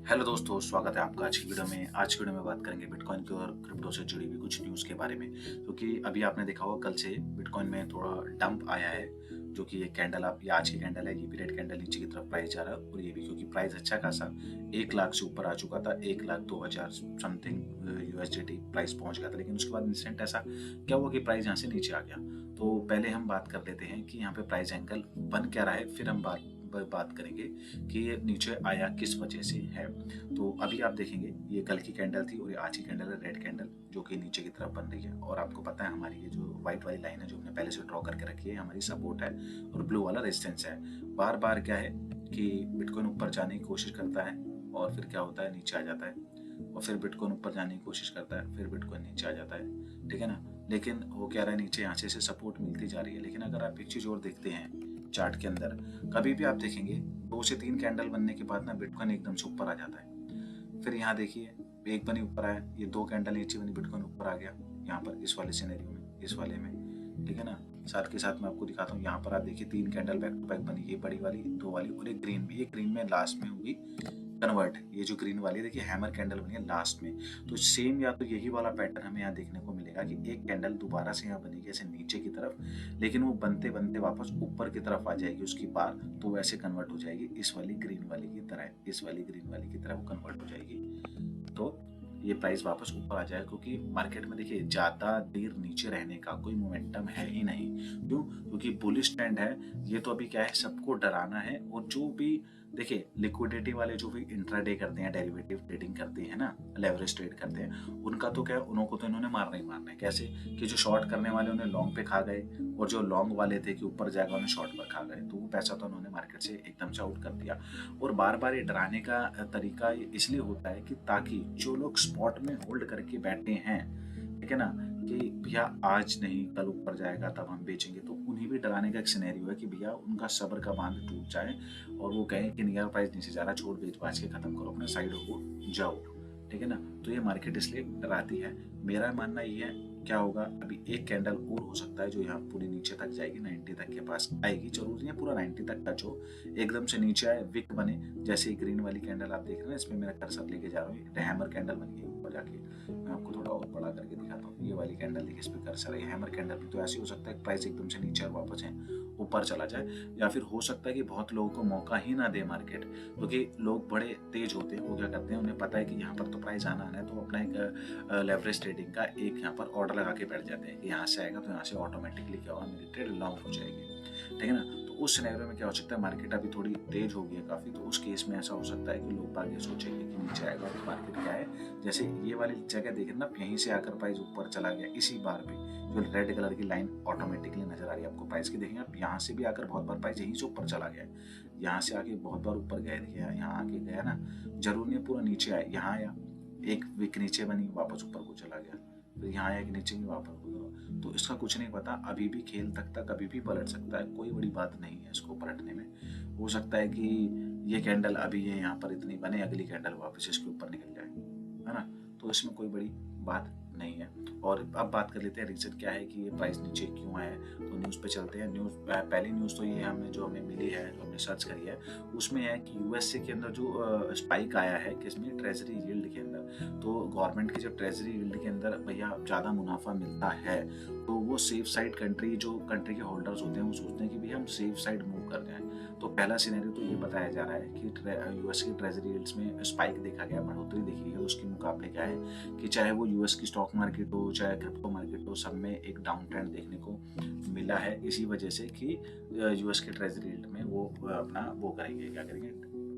Hello दोस्तों, स्वागत है आपका आज की वीडियो में। आज की वीडियो में बात करेंगे बिटकॉइन की और क्रिप्टो से जुड़ी हुई कुछ न्यूज़ के बारे में। क्योंकि अभी आपने देखा होगा कल से बिटकॉइन में थोड़ा डंप आया है, जो कि ये कैंडल आप ये आज की कैंडल है, ये भी रेड कैंडल नीचे की तरफ प्राइस जा रहा है और ये भी क्योंकि प्राइस अच्छा खासा 1 लाख से ऊपर आ चुका था, 1 लाख 2,000 समथिंग यूएसडीटी प्राइस पहुंच गया था। लेकिन उसके बाद इंस्टेंट ऐसा क्या हुआ कि प्राइस यहाँ से नीचे आ गया। तो पहले हम बात कर लेते हैं कि यहाँ पे प्राइस एंगल बन क्या रहा है, फिर हम बात करेंगे कि ये नीचे आया किस वजह से है। तो अभी आप देखेंगे ये कल की कैंडल थी और ये आज की कैंडल है रेड कैंडल, जो कि नीचे की तरफ बन रही है। और आपको पता है हमारी ये जो व्हाइट वाली लाइन है जो हमने पहले से ड्रॉ करके रखी है, हमारी सपोर्ट है और ब्लू वाला रेजिस्टेंस है। बार बार क्या है कि बिटकॉइन ऊपर जाने की कोशिश करता है और फिर क्या होता है, नीचे आ जाता है, और फिर बिटकॉइन ऊपर जाने की कोशिश करता है, फिर बिटकॉइन नीचे आ जाता है, ठीक है ना। लेकिन वो क्या रहा है, नीचे यहाँ से सपोर्ट मिलती जा रही है। लेकिन अगर आप एक चीज और देखते हैं चार्ट के अंदर, कभी भी आप देखेंगे 2 से 3 कैंडल बनने के बाद ना बिटकॉइन एकदम से ऊपर आ जाता है। फिर यहाँ देखिए एक बनी ऊपर आया, ये 2 कैंडल नीचे बनी, बिटकॉइन ऊपर आ गया यहाँ पर इस वाले सिनेरियो में, इस वाले में, ठीक है ना। साथ के साथ मैं आपको दिखाता हूँ, यहाँ पर आप देखिए 3 कैंडल बैक टू बैक बनी, ये बड़ी वाली, 2 वाली और एक ग्रीन में। ये ग्रीन में लास्ट में हुई कन्वर्ट, ये जो ग्रीन वाली देखिए हैमर कैंडल बनी है लास्ट में। तो सेम या तो यही वाला पैटर्न हमें यहाँ देखने को मिलेगा कि एक कैंडल दोबारा से यहाँ बनेगी ऐसे नीचे की तरफ, लेकिन वो बनते बनते वापस ऊपर की तरफ आ जाएगी उसकी बार, तो वैसे कन्वर्ट हो जाएगी इस वाली ग्रीन वाली की तरह, इस वाली ग्रीन वाली की तरह वो कन्वर्ट हो जाएगी। तो ये प्राइस वापस ऊपर आ जाए, क्योंकि मार्केट में देखिए ज्यादा देर नीचे रहने का कोई मोमेंटम है ही नहीं। क्यों? क्योंकि बुलिश ट्रेंड है। ये तो अभी क्या है, सबको डराना है। और जो भी देखिए लिक्विडिटी वाले जो भी इंट्राडे करते हैं, डेरिवेटिव ट्रेडिंग करते हैं ना, लेवरेज ट्रेड करते हैं, उनका तो क्या है, उनको तो इन्होंने मारना ही मारना है। कैसे कि जो शॉर्ट करने वाले उन्हें लॉन्ग पे खा गए, और जो लॉन्ग वाले थे कि ऊपर जाएगा उन्हें शॉर्ट पर खा गए, तो वो पैसा तो उन्होंने मार्केट से एकदम से आउट कर दिया। और बार बार ये डराने का तरीका इसलिए होता है कि ताकि जो लोग स्पॉट में होल्ड करके बैठे हैं, ठीक है ना, कि भैया आज नहीं कल ऊपर जाएगा तब हम बेचेंगे, तो उन्हें भी डराने का एक सिनेरियो है कि भैया उनका सब्र का बांध टूट जाए और वो कहें कि नियर प्राइस नीचे जा रहा, छोड़ बेच बाच के खत्म करो, अपने साइड हो जाओ, ठीक है ना। तो ये मार्केट इसलिए डराती है। मेरा मानना ये है, क्या होगा, अभी एक कैंडल और हो सकता है जो यहाँ पूरी नीचे तक जाएगी, 90 तक के पास आएगी। जरूरी नहीं है पूरा 90 तक टच हो, एकदम से नीचे आए, विक बने, जैसे ग्रीन वाली कैंडल आप देख रहे हैं, इसमें मेरा कर्सर लेके जा रहा हूँ, हैमर कैंडल बनी है ऊपर जाके। मैं आपको थोड़ा और बड़ा करके दिखाता हूँ, ये वाली कैंडल देखिए, इस पर कर्सर है, हैमर कैंडल भी। तो ऐसे हो सकता है प्राइस एकदम से नीचे और वापस है ऊपर चला जाए, या फिर हो सकता है कि बहुत लोगों को मौका ही ना दे मार्केट, क्योंकि लोग बड़े तेज होते हैं। वो क्या करते हैं, उन्हें पता है कि यहाँ पर तो प्राइस आना है, तो अपना एक लेवरेज ट्रेडिंग का एक यहाँ पर ऑर्डर लगा के बैठ जाते हैं कि यहाँ से आएगा तो यहाँ से ऑटोमेटिकली क्या होगा, मेरी ट्रेड लॉन्ग हो जाएगी, ठीक है ना। तो उस सिनेरियो में क्या हो सकता है, मार्केट अभी थोड़ी तेज हो गई है काफ़ी, तो उस केस में ऐसा हो सकता है कि लोग आगे सोचेंगे कि नीचे आएगा, तो मार्केट क्या है, जैसे ये वाली जगह देखें ना, यहीं से आकर प्राइस ऊपर चला गया, इसी बार भी जो रेड कलर की लाइन ऑटोमेटिकली नजर आ रही है आपको प्राइस की, देखेंगे आप, यहाँ से भी आकर बहुत बार प्राइस यहीं से ऊपर चला गया है, यहाँ से आके बहुत बार ऊपर गया, देखिए यहाँ आके गया ना, जरूर नहीं पूरा नीचे आया, यहाँ आया, एक विक नीचे बनी, वापस ऊपर को चला गया, फिर यहाँ आया कि नीचे भी वापस को, तो इसका कुछ नहीं पता, अभी भी खेल तक कभी भी पलट सकता है, कोई बड़ी बात नहीं है इसको पलटने में। हो सकता है कि ये कैंडल अभी ये यहाँ पर इतनी बने, अगली कैंडल वापस इसके ऊपर निकल जाए, है ना। तो इसमें कोई बड़ी बात नहीं है। और अब बात कर लेते हैं रीजन क्या है कि ये प्राइस नीचे क्यों आया है। तो न्यूज़ पे चलते हैं। पहली न्यूज़ तो ये हमें मिली है, जो हमने सर्च करी है, उसमें है कि यूएसए के अंदर जो स्पाइक आया है किसमें, ट्रेजरी यील्ड के अंदर। तो गवर्नमेंट की जब ट्रेजरी यील्ड के अंदर भैया ज़्यादा मुनाफा मिलता है, तो वो सेफ साइड कंट्री, जो कंट्री के होल्डर्स होते हैं, वो सोचते हैं कि भैया हम सेफ साइड मूव कर जाएं। तो पहला सिनेरियो तो ये बताया जा रहा है कि यूएस की ट्रेजरी यील्ड्स में स्पाइक देखा गया, बढ़ोतरी देखी गई। उसके मुकाबले क्या है कि चाहे वो यूएस की स्टॉक मार्केट हो, चाहे क्रिप्टो मार्केट हो, सब में एक डाउन ट्रेंड देखने को मिला है, इसी वजह से कि यूएस के ट्रेजरी यील्ड में वो अपना वो करेंगे, क्या करेंगे,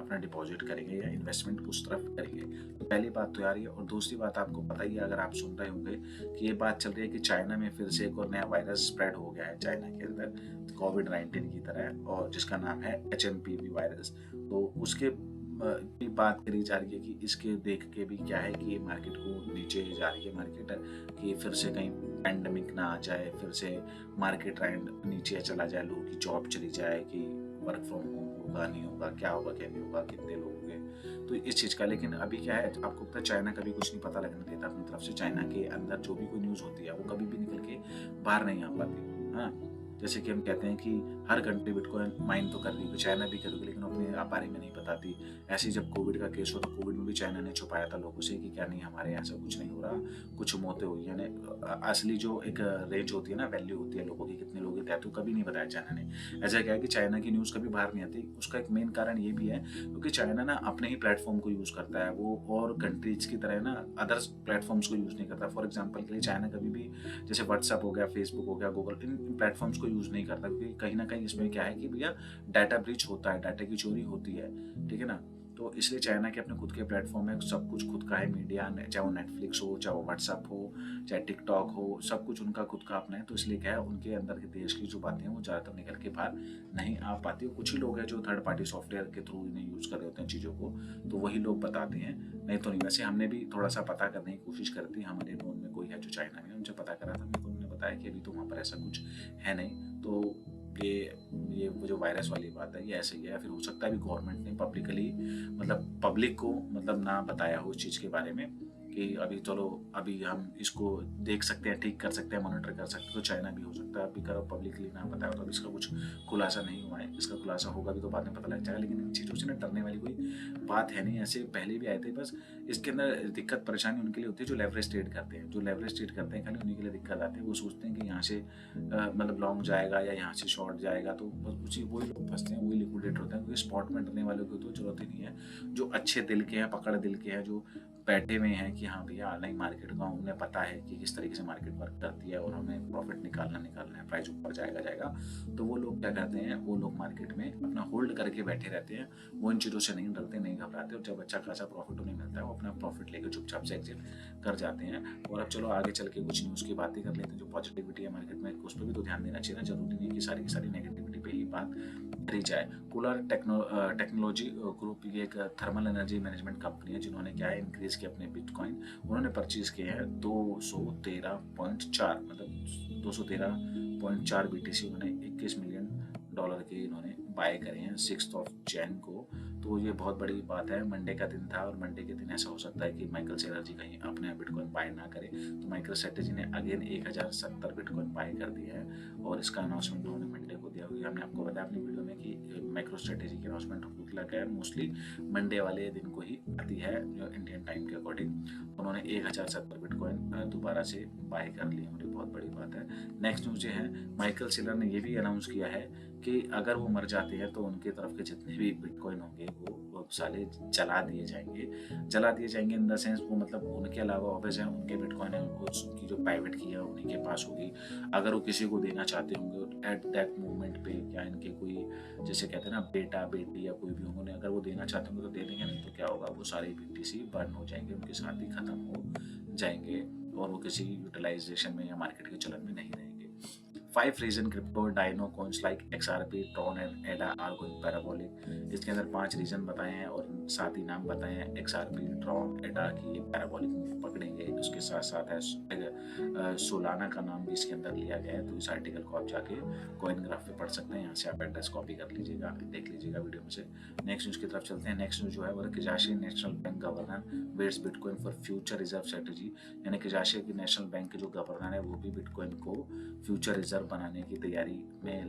अपना डिपॉजिट करेंगे या इन्वेस्टमेंट उस तरफ करेंगे। तो पहली बात तो यार ये। और दूसरी बात आपको पता ही है, अगर आप सुन रहे होंगे कि ये बात चल रही है कि चाइना में फिर से एक और नया वायरस स्प्रेड हो गया है चाइना के अंदर, कोविड-19 की तरह, और जिसका नाम है एचएमपीवी वायरस। तो उसके की बात करी जा रही है कि इसके देख के भी क्या है कि मार्केट को नीचे जा रही है मार्केट, कि फिर से कहीं पैंडेमिक ना आ जाए, फिर से मार्केट ट्रेंड नीचे चला जाए, लोगों की जॉब चली जाए, कि वर्क फ्रॉम होम होगा नहीं होगा, क्या होगा क्या नहीं होगा, कितने लोग होंगे, तो इस चीज़ का। लेकिन अभी क्या है, आपको पता है चाइना कभी कुछ नहीं पता लगने देता अपनी तरफ से। चाइना के अंदर जो भी कोई न्यूज़ होती है वो कभी भी निकल के बाहर नहीं आ पाती। हाँ, जैसे कि हम कहते हैं कि हर कंट्री बिटकॉइन माइन तो कर रही है, चाइना भी करेगी, लेकिन अपने बारे में नहीं बताती। ऐसे ही जब कोविड का केस हुआ तो कोविड में भी चाइना ने छुपाया था लोगों से कि क्या नहीं हमारे यहाँ से कुछ नहीं हो रहा, कुछ मौतें हुई हैं। असली जो एक रेंज होती है ना, वैल्यू होती है लोगों की, कितने लोग डेथ हुए, कभी नहीं बताया चाइना ने। ऐसा क्या है कि चाइना की न्यूज़ कभी बाहर नहीं आती। उसका एक मेन कारण ये भी है क्योंकि चाइना ना अपने ही प्लेटफॉर्म को यूज़ करता है, वो और कंट्रीज की तरह ना अदर्स प्लेटफॉर्म्स को यूज़ नहीं करता। फॉर एग्जाम्पल के लिए चाइना कभी भी जैसे व्हाट्सअप हो गया, फेसबुक हो गया, गूगल, इन प्लेटफॉर्म्स को यूज़ नहीं करता, क्योंकि कहीं ना कहीं इसमें क्या है कि भैया डाटा ब्रीच होता है, डाटा की चोरी होती है, ठीक है ना। तो इसलिए चाइना के अपने खुद के प्लेटफॉर्म है, सब कुछ खुद का है, मीडिया, चाहे वो नेटफ्लिक्स हो, चाहे वो व्हाट्सअप हो, चाहे टिकटॉक हो, सब कुछ उनका खुद का अपना है। तो इसलिए क्या है, उनके अंदर के देश की जो बातें हैं वो ज़्यादातर निकल के बाहर नहीं आ पाती। कुछ ही लोग हैं जो थर्ड पार्टी सॉफ्टवेयर के थ्रू इन्हें यूज़ कर रहे होते हैं चीज़ों को, तो वही लोग बताते हैं, नहीं तो नहीं। वैसे हमने भी थोड़ा सा पता करने की कोशिश करती, हमारे नोन में कोई है जो चाइना में, उनसे पता करा था, मेरे को उन्होंने बताया कि अभी तो वहाँ पर ऐसा कुछ है नहीं। तो ये वो जो वायरस वाली बात है ये ऐसे ही है, या फिर हो सकता है अभी गवर्नमेंट ने पब्लिकली मतलब पब्लिक को मतलब ना बताया हो उस चीज़ के बारे में कि अभी चलो अभी हम इसको देख सकते हैं, ठीक कर सकते हैं, मॉनिटर कर सकते हैं। तो चाइना भी हो सकता है अभी करो पब्लिकली ना बताया, तो अभी इसका कुछ खुलासा नहीं हुआ है। इसका खुलासा होगा भी तो बाद में पता लग जाएगा, लेकिन इन चीज़ों से ना डरने वाली कोई बात है नहीं। ऐसे पहले भी आए थे, बस इसके अंदर दिक्कत परेशानी उनके लिए होती है जो लेवरेज ट्रेड करते हैं। जो लेवरेज ट्रेड करते हैं खाली उन्हीं के लिए दिक्कत आती है। वो सोचते हैं कि यहाँ से मतलब लॉन्ग जाएगा या यहाँ से शॉर्ट जाएगा, तो बस उसी वही लोग फंसते हैं, वही लिक्विडेट होते हैं, क्योंकि स्पॉट में डरने वालों की तो जरूरत ही नहीं है। जो अच्छे दिल के हैं, पकड़ दिल के हैं, जो बैठे हुए हैं कि हाँ भैया ऑनलाइन मार्केट का उन्हें पता है कि किस तरीके से मार्केट वर्क करती है और हमें प्रॉफिट निकालना है, प्राइस ऊपर जाएगा, तो वो लोग क्या करते हैं, वो लोग मार्केट में अपना होल्ड करके बैठे रहते हैं। वो इन चीज़ों से नहीं डरते, नहीं घबराते, और जब अच्छा खासा प्रॉफिट उन्हें मिलता है वो अपना प्रॉफिट लेकर चुपचाप से एग्जिट कर जाते हैं। और अब चलो आगे चल के कुछ न्यूज़ की बातें कर लेते हैं। जो पॉजिटिविटी है मार्केट में, उस पर भी तो ध्यान देना चाहिए ना। जरूरी नहीं कि सारी की सारी नेगेटिविटी पे ही बात करी जाए। कूलर टेक्नोलॉजी ग्रुप ये एक थर्मल एनर्जी मैनेजमेंट कंपनी है, जिन्होंने क्या है इंक्रीज किया अपने बिटकॉइन। उन्होंने परचेज किए हैं 213.4 मतलब 213.4 BTC। उन्होंने $21 मिलियन के इन्होंने बाय करे हैं 6 को। तो ये बहुत बड़ी बात है। मंडे का दिन था और मंडे के दिन ऐसा हो सकता है कि माइकल सेलर जी कहीं अपने बिटकॉइन बाय ना करे, तो माइकल स्ट्रेटेजी ने अगेन 1070 बिटकॉइन बाय कर दिया है। और इसका अनाउंसमेंट उन्होंने मंडे को दिया, क्योंकि हमने आपको बताया अपनी वीडियो में कि माइक्रो स्ट्रेटेजी की अनाउंसमेंट होती है मोस्टली मंडे वाले दिन को ही आती है जो इंडियन टाइम के अकॉर्डिंग। उन्होंने 1070 बिटकॉइन दोबारा से बाय कर लिए, और ये बहुत बड़ी बात है। नेक्स्ट न्यूज ये है, माइकल सेलर ने ये भी अनाउंस किया है कि अगर वो मर जाते हैं तो उनकी तरफ के जितने भी बिटकॉइन होंगे वो साले जला दिए जाएंगे इन द सेंस वो मतलब उनके अलावा ऑब्वियस है उनके बिटकॉइन है उसकी जो प्राइवेट की है उन्हीं के पास होगी। अगर वो किसी को देना चाहते होंगे एट दैट मोमेंट पे, या इनके कोई जैसे कहते हैं ना बेटा बेटी या कोई भी होंगे, अगर वो देना चाहते होंगे तो दे देंगे, नहीं तो क्या होगा, वो सारे BTC बर्न हो जाएंगे, उनके साथ ही खत्म हो जाएंगे और वो किसी यूटिलाइजेशन में या मार्केट के चलन में नहीं रहेंगे। 5 reason crypto dino coins like XRP, Tron and ADA are going parabolic. इसके अंदर 5 रीजन बताए हैं और साथ ही नाम बताए हैं XRP, ट्रॉन, एडा की ये पैराबोलिक मूव पकड़ेंगे। उसके साथ साथ है सोलाना का नाम भी इसके अंदर लिया गया है। तो इस आर्टिकल को आप जाके कॉइन ग्राफ पे पढ़ सकते हैं, यहाँ से आप एड्रेस कॉपी कर लीजिएगा, देख लीजिएगा वीडियो में से। नेक्स्ट न्यूज़ की तरफ चलते हैं। नेक्स्ट न्यूज़ जो है वो किजाशी national bank governor weighs bitcoin for future reserve strategy, यानी किजाशी की नेशनल बैंक के जो गवर्नर है वो भी बिटकॉइन को फ्यूचर रिजर्व बनाने की तैयारी में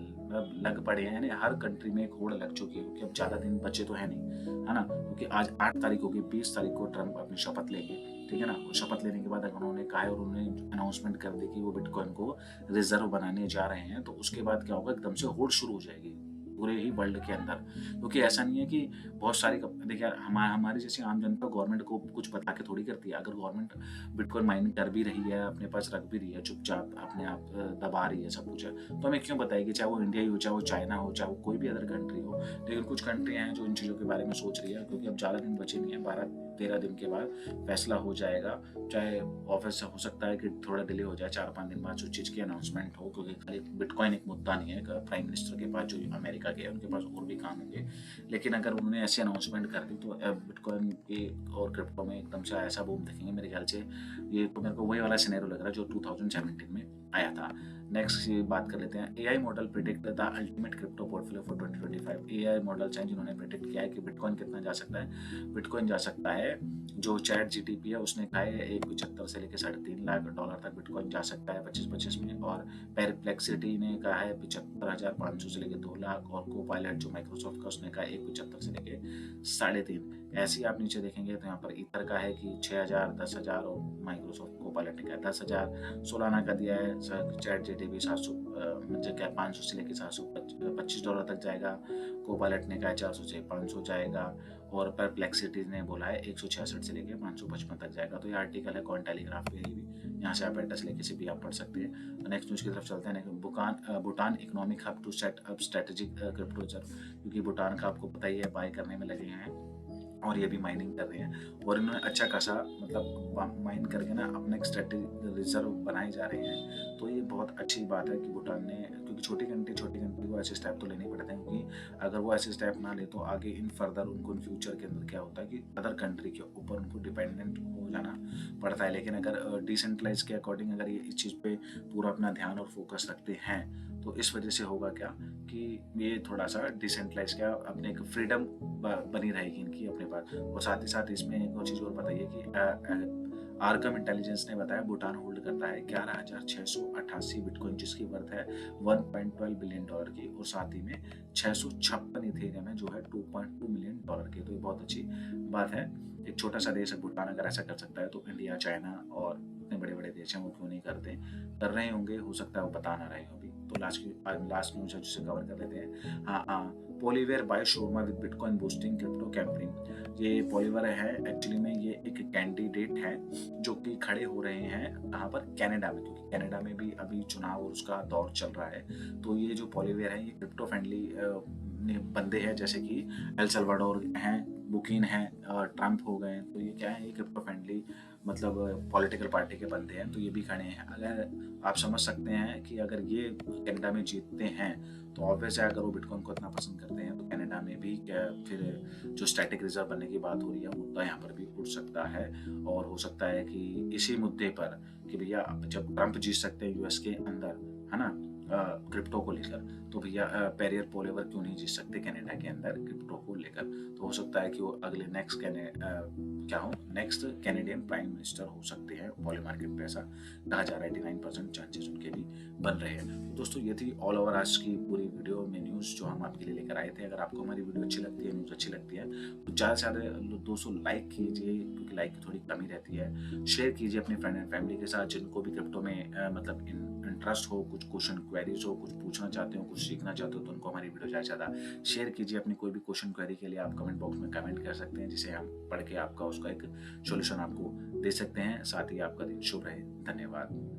लग पड़े हैं। यानी हर कंट्री में एक होड़ लग चुकी है, क्योंकि अब ज़्यादा दिन बचे तो है नहीं, है ना। क्योंकि आज 8 तारीख होगी, 20 तारीख को ट्रम्प अपनी शपथ लेंगे, ठीक है ना। और शपथ लेने के बाद अगर उन्होंने कहा है और उन्होंने अनाउंसमेंट कर दी कि वो बिटकॉइन को रिजर्व बनाने जा रहे हैं, तो उसके बाद क्या होगा, एकदम से होड़ शुरू हो जाएगी पूरे ही वर्ल्ड के अंदर। क्योंकि ऐसा नहीं है कि बहुत सारी देखिए हमारी जैसे आम जनता गवर्नमेंट को कुछ बता के थोड़ी करती है। अगर गवर्नमेंट बिटकॉइन माइनिंग कर भी रही है, अपने पास रख भी रही है, चुपचाप अपने आप दबा रही है सब कुछ है, तो हमें क्यों बताएगी, चाहे वो इंडिया ही हो, चाहे वो चाइना हो, चाहे वो कोई भी अदर कंट्री हो। लेकिन कुछ कंट्रियाँ हैं जो इन चीज़ों के बारे में सोच रही है, क्योंकि अब ज़्यादा दिन बचे नहीं है, 12-13 दिन के बाद फैसला हो जाएगा। चाहे ऑफिस हो सकता है कि थोड़ा डिले हो जाए, 4-5 दिन बाद उस चीज़ की अनाउंसमेंट हो, क्योंकि खाली बिटकॉइन एक मुद्दा नहीं है प्राइम मिनिस्टर के पास जो अमेरिका के, उनके पास और भी काम होंगे। लेकिन अगर उन्होंने ऐसी अनाउंसमेंट कर दी तो बिटकॉइन के और क्रिप्टो में एकदम से ऐसा बूम देखेंगे मेरे ख्याल से। ये तो मेरे को वही वाला सिनेरियो लग रहा है जो 2017 में आया था। नेक्स्ट ये बात कर लेते हैं, AI model predict the ultimate crypto portfolio for 2025। AI models हैं जिन्होंने प्रिडिक्ट किया है कि बिटकॉइन कितना जा सकता है। बिटकॉइन जा सकता है जो चैट जीटीपी है उसने कहा है 1.75 से लेके $3.5 लाख तक बिटकॉइन जा सकता है 25-25 में, और पेरप्लेक्सिटी ने कहा है 75,500 से लेके 2 लाख, और कोपायलट जो माइक्रोसॉफ्ट का उसने कहा 1.75 से लेके 3.5। ऐसे ही आप नीचे देखेंगे तो यहाँ पर ईथर का है कि 6,000, 10,000, और माइक्रोसॉफ्ट कोपायलट ने कहा 10,000 सोलाना का दिया है। चैट जीटीपी 700 मतलब क्या 500 से लेके $725 तक जाएगा। कोपायलट ने कहा 400 से 500 जाएगा, और परप्लेक्सिटी ने बोला है 166 से लेके 555 तक जाएगा। तो ये आर्टिकल है कॉइन टेलीग्राफ पे, ये भी यहाँ से आप एड्रेस लेके से भी आप पढ़ सकते हैं। नेक्स्ट न्यूज़ की तरफ चलते हैं। Bhutan economic hub to set up strategic crypto reserve, क्योंकि भूटान का आपको पता ही है बाय करने में लगे हैं और ये भी माइनिंग कर रहे हैं, और इन्होंने अच्छा खासा मतलब माइन करके ना अपना एक स्ट्रेटेजिक रिजर्व बनाए जा रहे हैं। तो ये बहुत अच्छी बात है कि भूटान ने, क्योंकि छोटी कंट्री को ऐसे स्टेप तो लेने ही पड़ते हैं, क्योंकि अगर वो ऐसे स्टेप ना ले तो आगे इन फर्दर उनको इन फ्यूचर के अंदर क्या होता है कि अदर कंट्री के ऊपर उनको डिपेंडेंट हो जाना पड़ता है। लेकिन अगर डिसेंट्रलाइज के अकॉर्डिंग अगर ये इस चीज़ पे पूरा अपना ध्यान और फोकस रखते हैं तो इस वजह से होगा क्या कि ये थोड़ा सा डिसेंट्रलाइज क्या अपने एक फ्रीडम बनी रहेगी इनकी अपने पास। और साथ ही साथ इसमें एक और चीज़ और बताइए कि आर्कम इंटेलिजेंस ने बताया भूटान होल्ड करता है 11,688 बिटकॉइन, जिसकी वर्थ है $1.12 बिलियन की, और साथ ही में 656 इथेरियम है जो है $2.2 मिलियन की। तो ये बहुत अच्छी बात है। एक छोटा सा देश है भूटान, अगर ऐसा कर सकता है तो इंडिया, चाइना और इतने बड़े बड़े देश हैं वो क्यों नहीं करते। कर रहे होंगे, हो सकता है वो बता ना रहे हो अभी। तो लास्ट न्यूज है जिसे कवर कर लेते हैं। हाँ, Polyware by shawarma with bitcoin boosting crypto campaign. ये पॉलीवेयर है, एक्चुअली में ये एक कैंडिडेट है जो कि खड़े हो रहे हैं कहाँ पर, कनाडा में, क्योंकि कनाडा में भी अभी चुनाव और उसका दौर चल रहा है। तो ये जो पॉलीवेयर है ये क्रिप्टो फ्रेंडली बंदे हैं, जैसे कि एल सल्वाडोर हैं, बुकिन हैं, ट्रम्प हो गए। तो ये क्या है, ये क्रिप्टो फ्रेंडली मतलब पॉलिटिकल पार्टी के बंदे हैं, तो ये भी खड़े हैं। अगर आप समझ सकते हैं कि अगर ये कनाडा में जीतते हैं तो ऑब्वियस है, अगर वो बिटकॉइन को इतना पसंद करते हैं तो कनाडा में भी क्या फिर जो स्टैटिक रिजर्व बनने की बात हो रही है मुद्दा यहाँ पर भी उठ सकता है। और हो सकता है कि इसी मुद्दे पर कि भैया जब ट्रम्प जीत सकते हैं यूएस के अंदर, है ना, क्रिप्टो को लेकर, तो भैया पेरियर पोलेवर क्यों नहीं जीत सकते कनाडा के अंदर क्रिप्टो को लेकर। तो हो सकता है कि वो अगले नेक्स्ट कैनेडियन प्राइम मिनिस्टर हो सकते हैं। पॉली मार्केट पे ऐसा कहा जा रहा है, 89% चांसेस उनके भी बन रहे हैं। तो दोस्तों ये थी ऑल ओवर आज की पूरी वीडियो में न्यूज़ जो हम आपके लिए लेकर आए थे। अगर आपको हमारी वीडियो अच्छी लगती है, न्यूज़ अच्छी लगती है, तो ज़्यादा से ज़्यादा 200 लाइक कीजिए, क्योंकि लाइक की थोड़ी कमी रहती है। शेयर कीजिए अपने फ्रेंड एंड फैमिली के साथ जिनको भी क्रिप्टो में मतलब इंटरेस्ट हो, कुछ क्वेश्चन क्वेरीज हो, कुछ पूछना चाहते हो, कुछ सीखना चाहते हो, तो उनको हमारी वीडियो ज़्यादा से ज़्यादा शेयर कीजिए। अपनी कोई भी क्वेश्चन क्वेरी के लिए आप कमेंट बॉक्स में कमेंट कर सकते हैं, जिसे हम पढ़ के आपका उसका एक सॉल्यूशन आपको दे सकते हैं। साथ ही आपका दिन शुभ रहे। धन्यवाद।